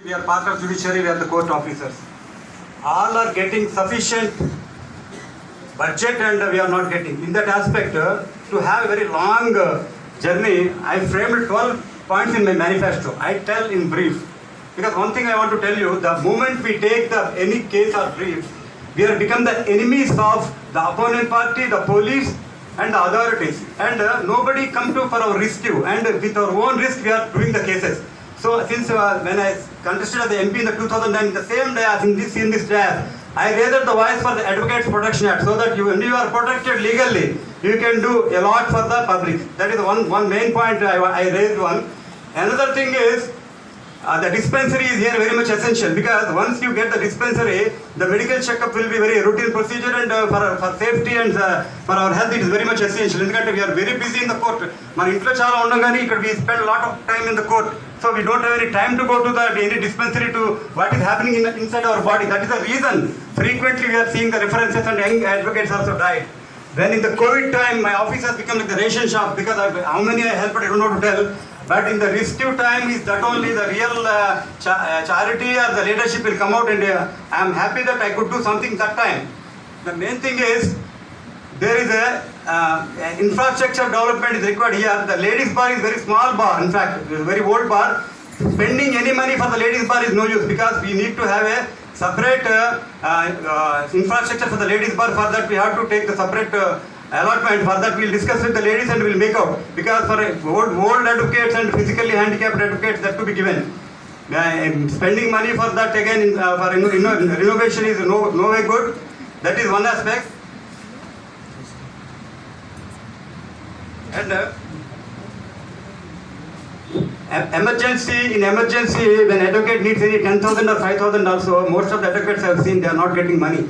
We are part of judiciary, we are the court officers. All are getting sufficient budget and we are not getting. In that aspect, to have a very long journey, I framed 12 points in my manifesto. I tell in brief. Because one thing I want to tell you, the moment we take any case or brief, we have become the enemies of the opponent party, the police and the authorities. And nobody come to for our rescue. And with our own risk, we are doing the cases. So since when I contested as the MP in the 2009, the same day as in this day, I raised the voice for the Advocates Protection Act so that when you are protected legally, you can do a lot for the public. That is one main point I raised one. Another thing is, the dispensary is here very much essential because once you get the dispensary, the medical checkup will be very routine procedure and for safety and for our health it is very much essential. Because we are very busy in the court. We spend a lot of time in the court. So we don't have any time to go to any dispensary to what is happening inside our body. That is the reason frequently we are seeing the references and young advocates also died. Then in the COVID time, my office has become like the ration shop because how many I helped I don't know to tell. But in the rescue time is that only the real charity or the leadership will come out and I am happy that I could do something that time. The main thing is there is a infrastructure development is required here. The ladies bar is very small bar, in fact, it is a very old bar. Spending any money for the ladies bar is no use because we need to have a separate infrastructure for the ladies bar. For that we have to take the separate allotment. For that we will discuss with the ladies and we will make out. Because for old advocates and physically handicapped advocates that to be given. Spending money for that again for renovation is no way good. That is one aspect. And in emergency, when advocate needs any 10,000 or 5,000 also, most of the advocates I have seen they are not getting money.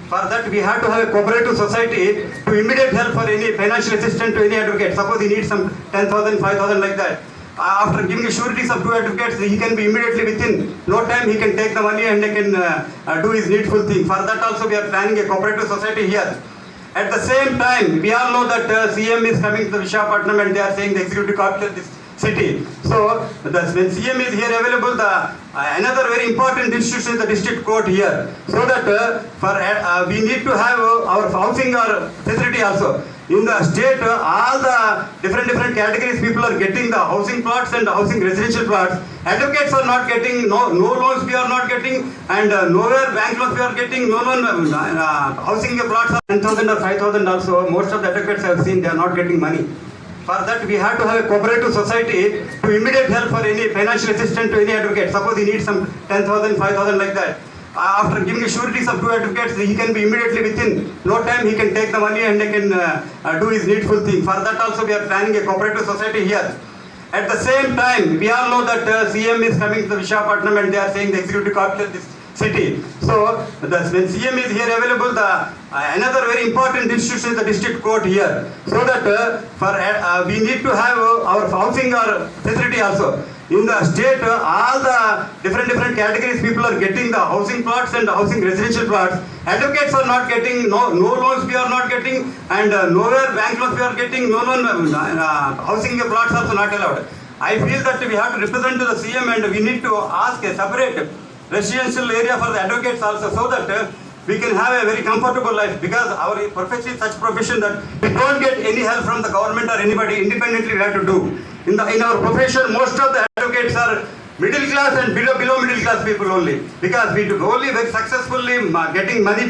For that, we have to have a cooperative society to immediate help for any financial assistance to any advocate. Suppose he needs some 10,000, 5,000 like that. After giving sureties of 2 advocates, he can be immediately within no time he can take the money and he can do his needful thing. For that also, we are planning a cooperative society here. At the same time, we all know that CM is coming to the Visakhapatnam and they are saying the executive capital of this city. So, when CM is here available, another very important institution is the district court here. So that we need to have our housing or facility also. In the state, all the different categories people are getting the housing plots and the housing residential plots. Advocates are not getting, no loans we are not getting, and nowhere bank loans we are getting, no loan housing plots are 10,000 or 5,000 also. Most of the advocates I have seen they are not getting money. For that we have to have a cooperative society to immediate help for any financial assistance to any advocate. Suppose he needs some 10,000, 5,000 like that. After giving sureties of 2 advocates, he can be immediately within no time he can take the money and he can do his needful thing. For that also we are planning a cooperative society here. At the same time, we all know that CM is coming to the Visakhapatnam and they are saying the executive capital of this city. So, when CM is here available, another very important institution is the district court here. So that we need to have our housing or facility also. In the state, all the different categories people are getting the housing plots and the housing residential plots. Advocates are not getting, no loans we are not getting, and nowhere bank loans we are getting, no loan housing plots also not allowed. I feel that we have to represent to the CM and we need to ask a separate residential area for the advocates also so that we can have a very comfortable life because our profession is such profession that we don't get any help from the government or anybody. Independently we have to do. In our profession, most of the advocates are middle class and below middle class people only because we do only very successfully getting money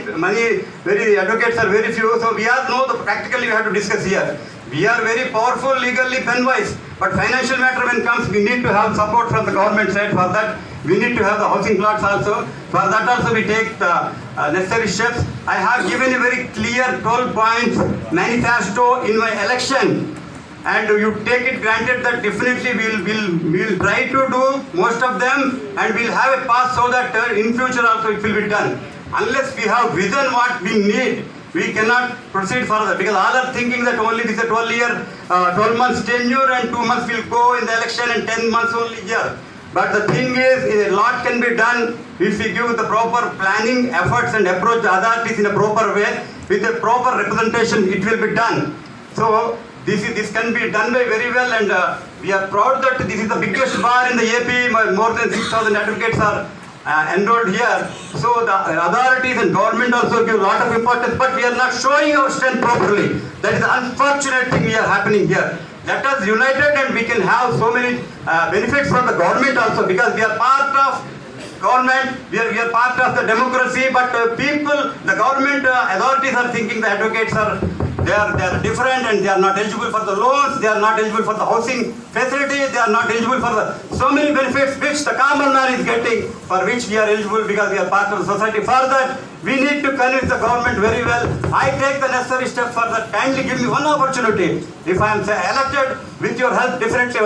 very advocates are very few. So we all know practically we have to discuss here. We are very powerful legally pen wise, but financial matter when comes we need to have support from the government side. For that we need to have the housing plots also. For that also we take the necessary steps. I have given a very clear 12 points manifesto in my election. And you take it granted that definitely we'll try to do most of them and we'll have a path so that in future also it will be done. Unless we have vision what we need, we cannot proceed further because all are thinking that only this is a 12 months tenure and 2 months will go in the election and 10 months only here. But the thing is, a lot can be done if we give the proper planning, efforts and approach the authorities in a proper way. With a proper representation, it will be done. So, this can be done by very well and We are proud that this is the biggest bar in the AP. More than 6,000 advocates are enrolled here. So the authorities and government also give a lot of importance, but we are not showing our strength properly. That is the unfortunate thing we are happening here. Let us united and we can have so many benefits from the government also, because we are part of government, we are part of the democracy, but people, the government authorities are thinking the advocates are they are different and they are not eligible for the loans, they are not eligible for the housing facility, they are not eligible for the so many benefits which the common man is getting, for which we are eligible because we are part of the society. For that, we need to convince the government very well. I take the necessary steps for that. Kindly give me one opportunity. If I am elected with your help, definitely